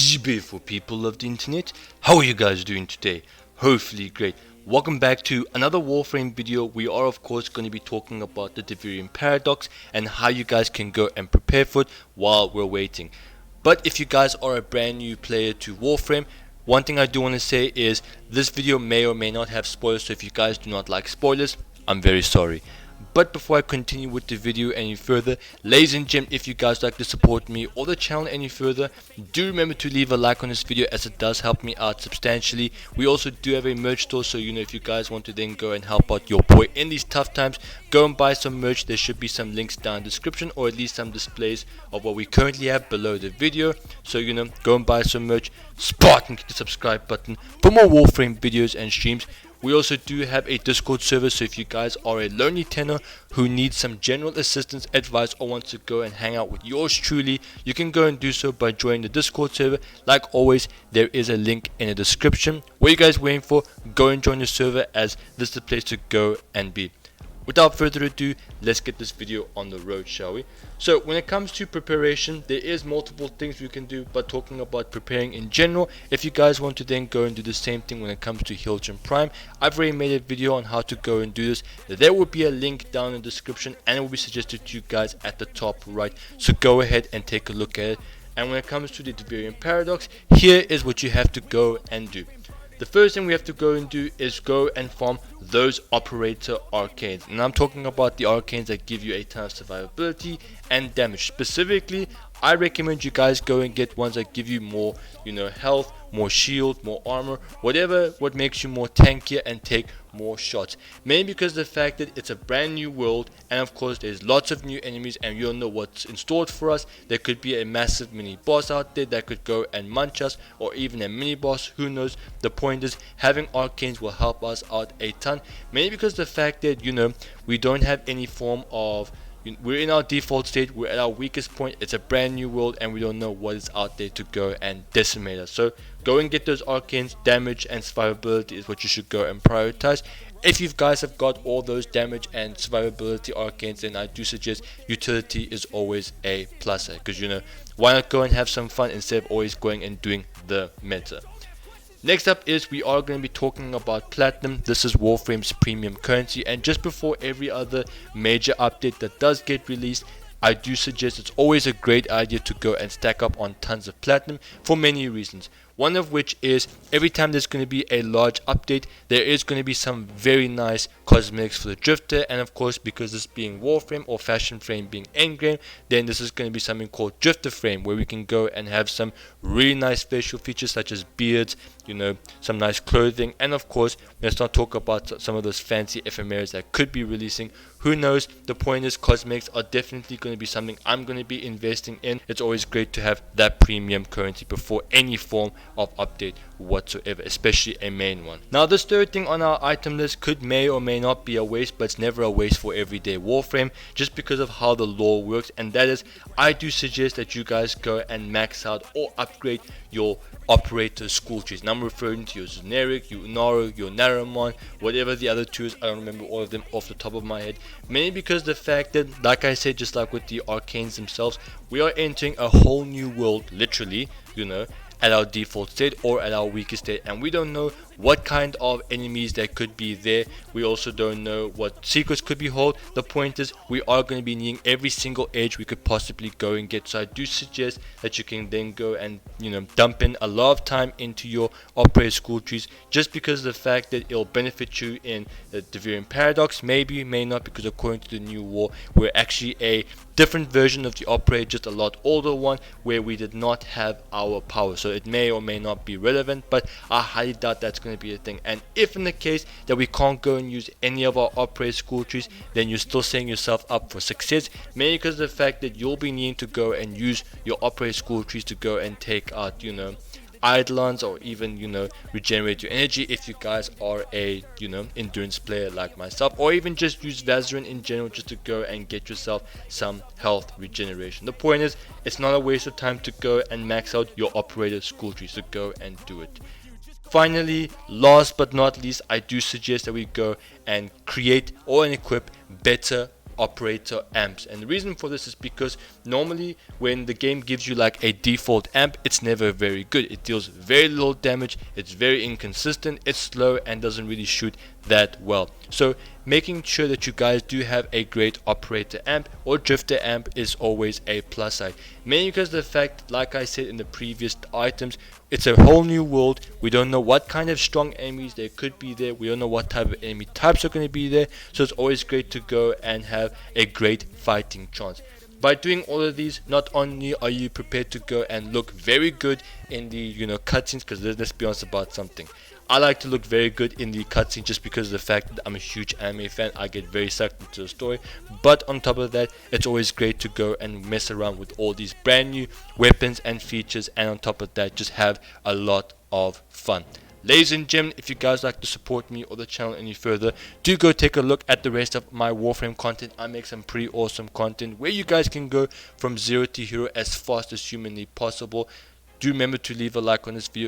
Beautiful people of the internet, how are you guys doing today? Hopefully great. Welcome back to another Warframe video. We are of course going to be talking about the Duviri paradox and how you guys can go and prepare for it while we're waiting. But if you guys are a brand new player to Warframe, one thing I do want to say is this video may or may not have spoilers, so if you guys do not like spoilers, I'm very sorry. But before I continue with the video any further, ladies and gentlemen, if you guys like to support me or the channel any further, do remember to leave a like on this video as it does help me out substantially. We also do have a merch store, so if you guys want to then go and help out your boy in these tough times, go and buy some merch. There should be some links down in the description, or at least some displays of what we currently have below the video. So go and buy some merch. Spartan, click the subscribe button for more Warframe videos and streams. We also do have a Discord server, so if you guys are a lonely tenor who needs some general assistance, advice, or wants to go and hang out with yours truly, you can go and do so by joining the Discord server. Like always, there is a link in the description. What are you guys waiting for? Go and join the server, as this is the place to go and be. Without further ado, let's get this video on the road, shall we? So when it comes to preparation, there is multiple things we can do, but talking about preparing in general, if you guys want to then go and do the same thing when it comes to Hilton Prime, I've already made a video on how to go and do this. There will be a link down in the description, and it will be suggested to you guys at the top right, so go ahead and take a look at it. And when it comes to the Duviri paradox, here is what you have to go and do. The first thing we have to go and do is go and farm those operator arcanes, and I'm talking about the arcanes that give you a ton of survivability and damage. Specifically, I recommend you guys go and get ones that give you more health, more shield, more armor, what makes you more tankier and take more shots. Mainly because of the fact that it's a brand new world, and of course there's lots of new enemies, and we don't know what's in store for us. There could be a massive mini boss out there that could go and munch us, or even a mini boss, who knows. The point is, having arcanes will help us out a ton, mainly because of the fact that we don't have any form of, we're in our default state, we're at our weakest point, it's a brand new world, and we don't know what is out there to go and decimate us. So go and get those arcanes. Damage and survivability is what you should go and prioritize. If you guys have got all those damage and survivability arcanes, then I do suggest utility is always a plus, because why not go and have some fun instead of always going and doing the meta. Next up is we are going to be talking about Platinum. This is Warframe's premium currency, and just before every other major update that does get released, I do suggest it's always a great idea to go and stack up on tons of Platinum for many reasons. One of which is, every time there's going to be a large update, there is going to be some very nice cosmetics for the drifter, and of course, because this being Warframe or Fashion Frame being endgame, then this is going to be something called Drifter Frame, where we can go and have some really nice facial features such as beards, some nice clothing, and of course, let's not talk about some of those fancy ephemeras that could be releasing. Who knows? The point is, cosmetics are definitely going to be something I'm going to be investing in. It's always great to have that premium currency before any form of update whatsoever, especially a main one. Now, this third thing on our item list may or may not be a waste, but it's never a waste for everyday Warframe, just because of how the lore works, and that is, I do suggest that you guys go and max out or upgrade your operator school trees. Now I'm referring to your generic, your Unaru, your Naramon, whatever the other two is. I don't remember all of them off the top of my head, mainly because the fact that, like I said, just like with the arcanes themselves, we are entering a whole new world, literally, at our default state or at our weakest state, and we don't know what kind of enemies that could be there. We also don't know what secrets could be held. The point is, we are going to be needing every single edge we could possibly go and get. So I do suggest that you can then go and dump in a lot of time into your operator school trees, just because of the fact that it'll benefit you in the Duviri paradox. Maybe, may not, because according to the new war, we're actually a different version of the operator, just a lot older one, where we did not have our power. So it may or may not be relevant, but I highly doubt that's going to be a thing. And if in the case that we can't go and use any of our operator school trees, then you're still setting yourself up for success, mainly because of the fact that you'll be needing to go and use your operator school trees to go and take out Eidolons, or even regenerate your energy if you guys are a endurance player like myself, or even just use Vazarin in general just to go and get yourself some health regeneration. The point is, it's not a waste of time to go and max out your operator school tree, so go and do it. Finally, last but not least, I do suggest that we go and create or equip better operator amps. And the reason for this is because normally when the game gives you like a default amp, it's never very good. It deals very little damage, it's very inconsistent, it's slow, and doesn't really shoot that well. So making sure that you guys do have a great operator amp or drifter amp is always a plus side, mainly because of the fact, like I said in the previous items, it's a whole new world. We don't know what kind of strong enemies there could be there. We don't know what type of enemy types are going to be there. So it's always great to go and have a great fighting chance. By doing all of these, not only are you prepared to go and look very good in the cutscenes, because let's be honest about something. I like to look very good in the cutscene just because of the fact that I'm a huge anime fan. I get very sucked into the story. But on top of that, it's always great to go and mess around with all these brand new weapons and features, and on top of that, just have a lot of fun. Ladies and gentlemen, if you guys like to support me or the channel any further, do go take a look at the rest of my Warframe content. I make some pretty awesome content where you guys can go from 0 to hero as fast as humanly possible. Do remember to leave a like on this video